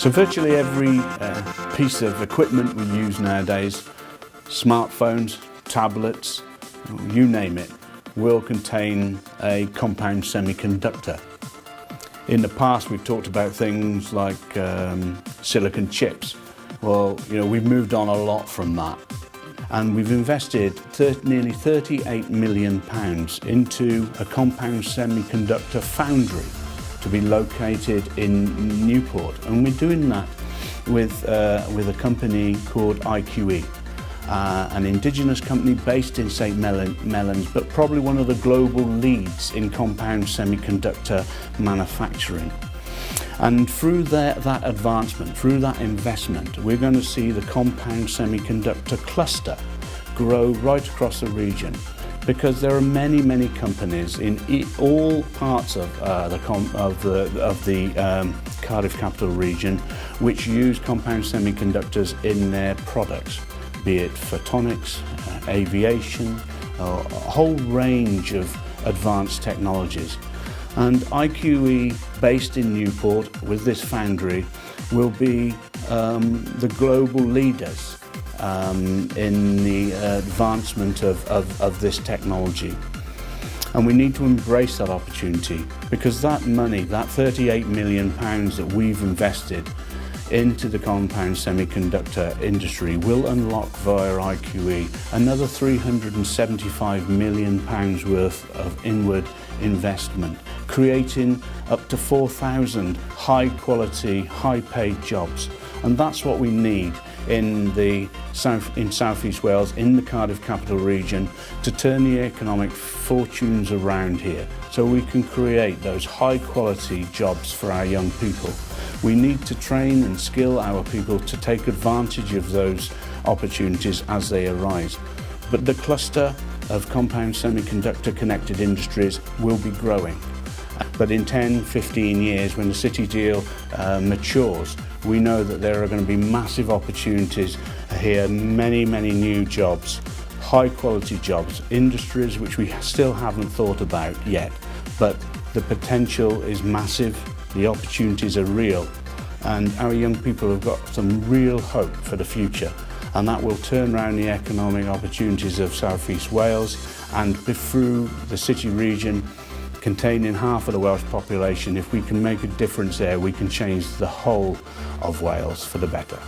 So virtually every piece of equipment we use nowadays, smartphones, tablets, you name it, will contain a compound semiconductor. In the past we've talked about things like silicon chips. Well, we've moved on a lot from that, and we've invested nearly £38 million into a compound semiconductor foundry to be located in Newport, and we're doing that with a company called IQE, an indigenous company based in St Mellons, but probably one of the global leads in compound semiconductor manufacturing. And through that advancement, through that investment, we're going to see the compound semiconductor cluster grow right across the region, because there are many companies in all parts of the Cardiff capital region which use compound semiconductors in their products, be it photonics, aviation, a whole range of advanced technologies. And IQE, based in Newport with this foundry, will be the global leaders in the advancement of this technology. And we need to embrace that opportunity, because that money, that £38 million that we've invested into the compound semiconductor industry, will unlock via IQE another £375 million worth of inward investment, creating up to 4,000 high quality, high paid jobs. And that's what we need in South East Wales, in the Cardiff capital region, to turn the economic fortunes around here, so we can create those high quality jobs for our young people. We need to train and skill our people to take advantage of those opportunities as they arise. But the cluster of compound semiconductor connected industries will be growing. But in 10-15 years, when the City deal matures, we know that there are going to be massive opportunities here, many new jobs, high quality jobs, industries which we still haven't thought about yet. But the potential is massive, the opportunities are real, and our young people have got some real hope for the future. And that will turn around the economic opportunities of South East Wales, and through the City region, containing half of the Welsh population. If we can make a difference there, we can change the whole of Wales for the better.